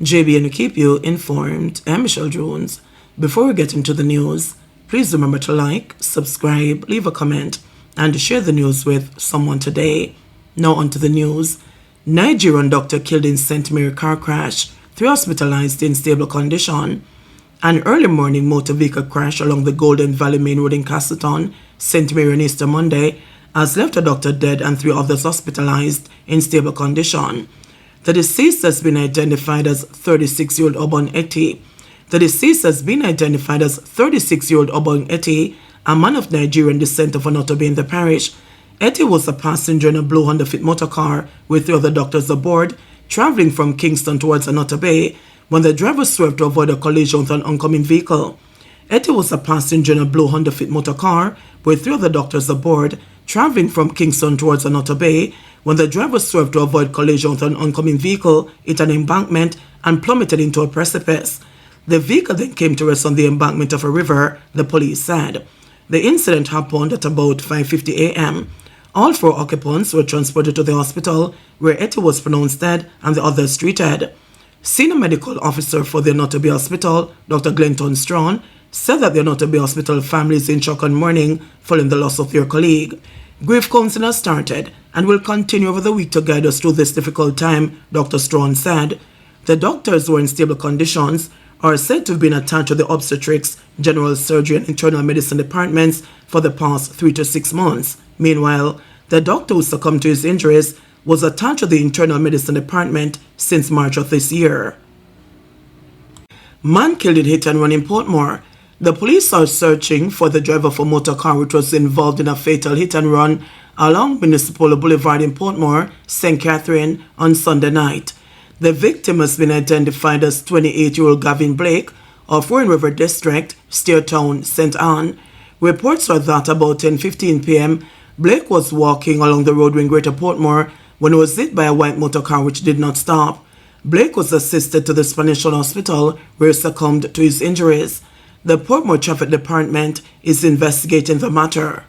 JBNN will keep you informed. I'm Michelle Jones. Before we get into the news, please remember to like, subscribe, leave a comment, and share the news with someone today. Now onto the news. Nigerian doctor killed in St. Mary car crash, 3 hospitalized in stable condition. An early morning motor vehicle crash along the Golden Valley Main Road in Castleton, St. Mary on Easter Monday, has left a doctor dead and 3 others hospitalized in stable condition. The deceased has been identified as 36-year-old Obon Eti. The deceased has been identified as 36-year-old Obon Eti, a man of Nigerian descent of Onotobe in the parish. Eti was a passenger in a blue Honda-Fit motor car with 3 other doctors aboard, traveling from Kingston towards Onotobe when the driver swerved to avoid a collision with an oncoming vehicle. Eti was a passenger in a blue Honda-Fit motor car with 3 other doctors aboard, traveling from Kingston towards Onotobe when the driver swerved to avoid collision with an oncoming vehicle, hit an embankment, and plummeted into a precipice. The vehicle then came to rest on the embankment of a river, the police said. The incident happened at about 5:50 a.m. All 4 occupants were transported to the hospital, where Eti was pronounced dead and the others treated. Senior medical officer for the Onotobe Hospital, Dr. Glenton Strawn, said that the Onotobe Hospital family is in shock and mourning following the loss of their colleague. Grief counseling has started and will continue over the week to guide us through this difficult time, Dr. Strawn said. The doctors who are in stable conditions are said to have been attached to the obstetrics, general surgery and internal medicine departments for the past 3 to 6 months. Meanwhile, the doctor who succumbed to his injuries was attached to the internal medicine department since March of this year. Man killed in hit and run in Portmore. The police are searching for the driver of a motor car which was involved in a fatal hit and run along Municipal Boulevard in Portmore, St. Catherine, on Sunday night. The victim has been identified as 28-year-old Gavin Blake of Warren River District, Steertown, St. Anne. Reports are that about 10:15 p.m., Blake was walking along the roadway in Greater Portmore when he was hit by a white motor car which did not stop. Blake was assisted to the Spanish Town Hospital where he succumbed to his injuries. The Portmore Traffic Department is investigating the matter.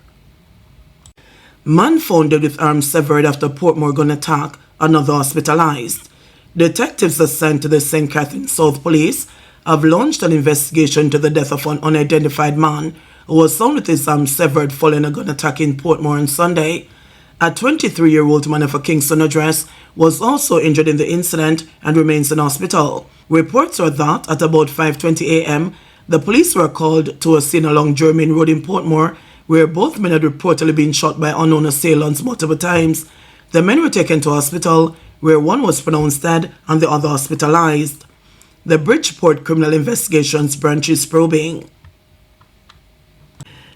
Man found dead with arms severed after Portmore gun attack, another hospitalized. Detectives assigned to the St. Catherine South Police have launched an investigation into the death of an unidentified man who was found with his arm severed following a gun attack in Portmore on Sunday. A 23-year-old man of a Kingston address was also injured in the incident and remains in hospital. Reports are that at about 5:20 a.m., the police were called to a scene along Germain Road in Portmore, where both men had reportedly been shot by unknown assailants multiple times. The men were taken to hospital, where one was pronounced dead and the other hospitalized. The Bridgeport Criminal Investigations Branch is probing.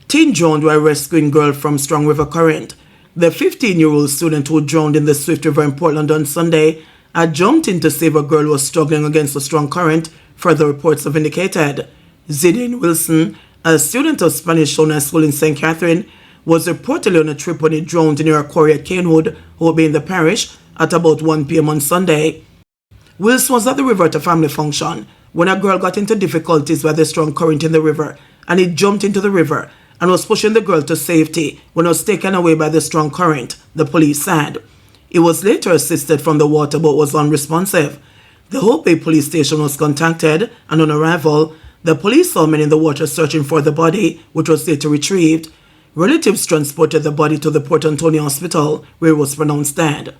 Teen drowned while rescuing girl from Strong River current. The 15-year-old student who drowned in the Swift River in Portland on Sunday had jumped in to save a girl who was struggling against a strong current, further reports have indicated. Zidane Wilson, a student of Spanish Town High School in St. Catherine, was reportedly on a trip when he drowned near a quarry at Canewood, Hobe in the parish, at about 1 p.m. on Sunday. Wilson was at the river at a family function when a girl got into difficulties by the strong current in the river, and he jumped into the river and was pushing the girl to safety when he was taken away by the strong current, the police said. He was later assisted from the water but was unresponsive. The Hope Bay police station was contacted, and on arrival, the police saw men in the water searching for the body, which was later retrieved. Relatives transported the body to the Port Antonio Hospital, where it was pronounced dead.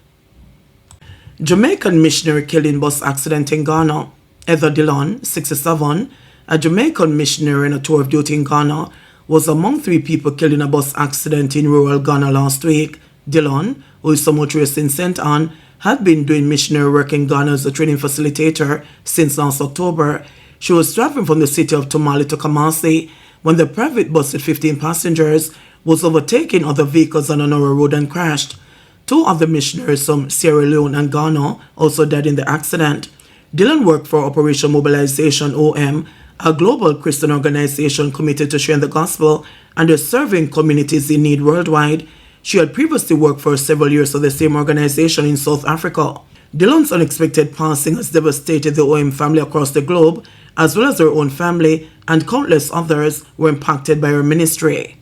Jamaican missionary killed in bus accident in Ghana. Heather Dillon, 67, a Jamaican missionary on a tour of duty in Ghana, was among 3 people killed in a bus accident in rural Ghana last week. Dillon, who is a motorist in St. Anne, had been doing missionary work in Ghana as a training facilitator since last October. She was traveling from the city of Tamale to Kumasi when the private bus with 15 passengers was overtaking other vehicles on a narrow road and crashed. 2 other missionaries from Sierra Leone and Ghana also died in the accident. Dillon worked for Operation Mobilization OM, a global Christian organization committed to sharing the gospel and serving communities in need worldwide. She had previously worked for several years for the same organization in South Africa. Dillon's unexpected passing has devastated the OM family across the globe, as well as her own family, and countless others were impacted by her ministry.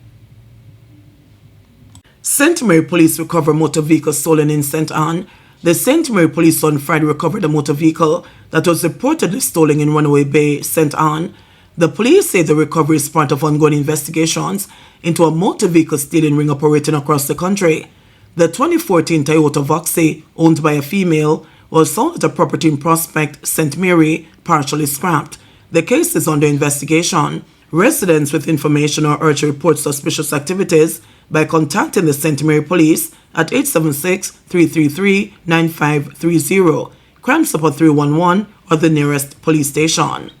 St. Mary police recover motor vehicle stolen in St. Anne. The St. Mary police on Friday recovered a motor vehicle that was reportedly stolen in Runaway Bay, St. Anne. The police say the recovery is part of ongoing investigations into a motor vehicle stealing ring operating across the country. The 2014 Toyota Voxy, owned by a female, was sold at a property in Prospect, St. Mary, partially scrapped. The case is under investigation. Residents with information are urged to report suspicious activities by contacting the St. Mary Police at 876-333-9530, Crime Support 311, or the nearest police station.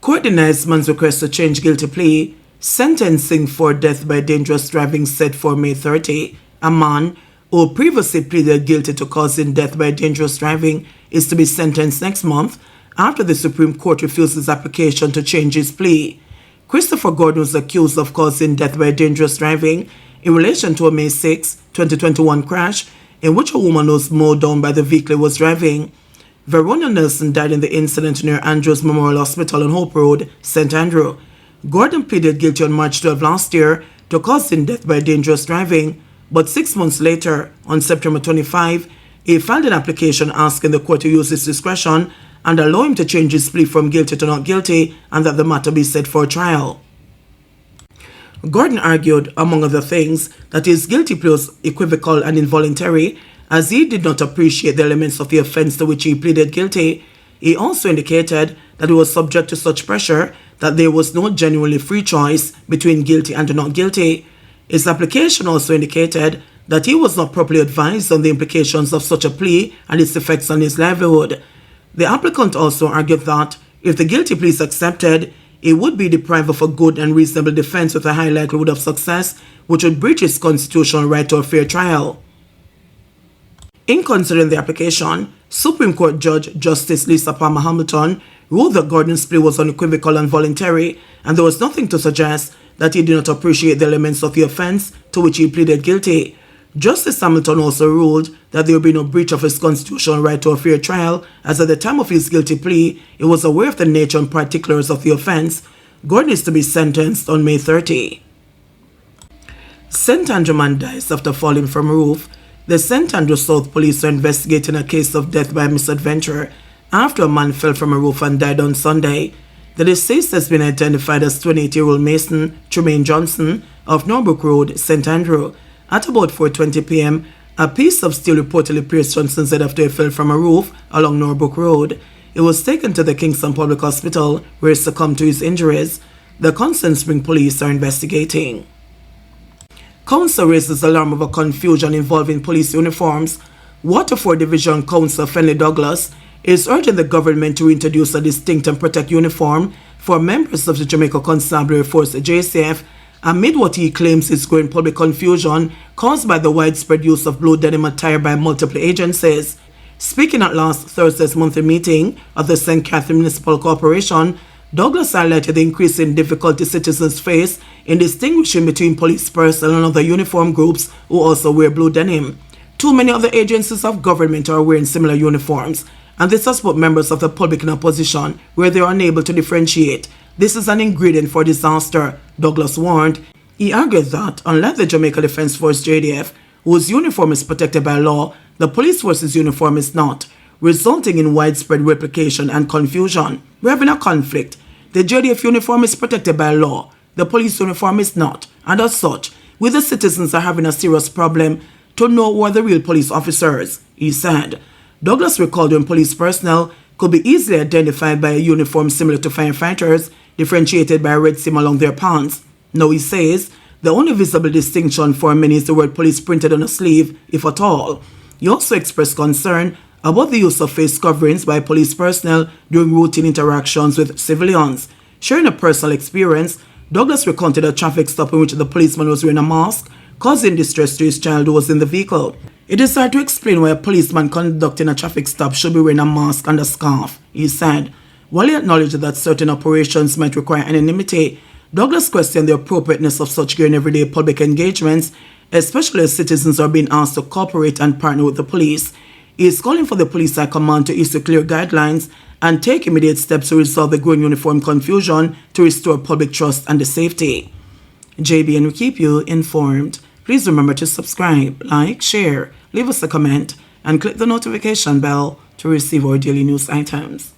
Court denies man's request to change guilty plea. Sentencing for death by dangerous driving set for May 30. A man who previously pleaded guilty to causing death by dangerous driving is to be sentenced next month after the Supreme Court refused his application to change his plea. Christopher Gordon was accused of causing death by dangerous driving in relation to a May 6, 2021 crash in which a woman was mowed down by the vehicle he was driving. Verona Nelson died in the incident near Andrews Memorial Hospital on Hope Road, St. Andrew. Gordon pleaded guilty on March 12 last year to causing death by dangerous driving, but 6 months later, on September 25, he filed an application asking the court to use its discretion and allow him to change his plea from guilty to not guilty and that the matter be set for trial. Gordon argued, among other things, that his guilty plea was equivocal and involuntary as he did not appreciate the elements of the offense to which he pleaded guilty. He also indicated that he was subject to such pressure that there was no genuinely free choice between guilty and not guilty. His application also indicated that he was not properly advised on the implications of such a plea and its effects on his livelihood. The applicant also argued that if the guilty plea is accepted, he would be deprived of a good and reasonable defense with a high likelihood of success, which would breach his constitutional right to a fair trial. In considering the application, Supreme Court Judge Justice Lisa Palmer Hamilton ruled that Gordon's plea was unequivocal and voluntary, and there was nothing to suggest that he did not appreciate the elements of the offense to which he pleaded guilty. Justice Hamilton also ruled that there would be no breach of his constitutional right to a fair trial, as at the time of his guilty plea, he was aware of the nature and particulars of the offense. Gordon is to be sentenced on May 30. St. Andrew man dies after falling from a roof. The St. Andrew South Police are investigating a case of death by misadventure after a man fell from a roof and died on Sunday. The deceased has been identified as 28-year-old Mason Tremaine Johnson of Norbrook Road, St. Andrew. At about 4:20 p.m., a piece of steel reportedly pierced Johnson's head after he fell from a roof along Norbrook Road. He was taken to the Kingston Public Hospital where he succumbed to his injuries. The Constant Spring police are investigating. Council raises alarm over confusion involving police uniforms. Waterford Division Councillor Fenley Douglas is urging the government to reintroduce a distinct and protect uniform for members of the Jamaica Constabulary Force, JCF, amid what he claims is growing public confusion caused by the widespread use of blue denim attire by multiple agencies. Speaking at last Thursday's monthly meeting of the St. Catherine Municipal Corporation, Douglas highlighted the increasing difficulty citizens face in distinguishing between police personnel and other uniform groups who also wear blue denim. Too many other agencies of government are wearing similar uniforms, and this has put members of the public in a position where they are unable to differentiate. This is an ingredient for disaster, Douglas warned. He argued that, unlike the Jamaica Defence Force JDF, whose uniform is protected by law, the police force's uniform is not, resulting in widespread replication and confusion. We're having a conflict. The JDF uniform is protected by law, the police uniform is not, and as such, we the citizens are having a serious problem to know who are the real police officers, he said. Douglas recalled when police personnel could be easily identified by a uniform similar to firefighters, differentiated by a red seam along their pants. Now, he says, the only visible distinction for many is the word police printed on a sleeve, if at all. He also expressed concern about the use of face coverings by police personnel during routine interactions with civilians. Sharing a personal experience, Douglas recounted a traffic stop in which the policeman was wearing a mask, causing distress to his child who was in the vehicle. It is hard to explain why a policeman conducting a traffic stop should be wearing a mask and a scarf, he said. While he acknowledged that certain operations might require anonymity, Douglas questioned the appropriateness of such gear in everyday public engagements, especially as citizens are being asked to cooperate and partner with the police. He is calling for the police high command to issue clear guidelines and take immediate steps to resolve the growing uniform confusion to restore public trust and safety. JBNN will keep you informed. Please remember to subscribe, like, share, leave us a comment, and click the notification bell to receive our daily news items.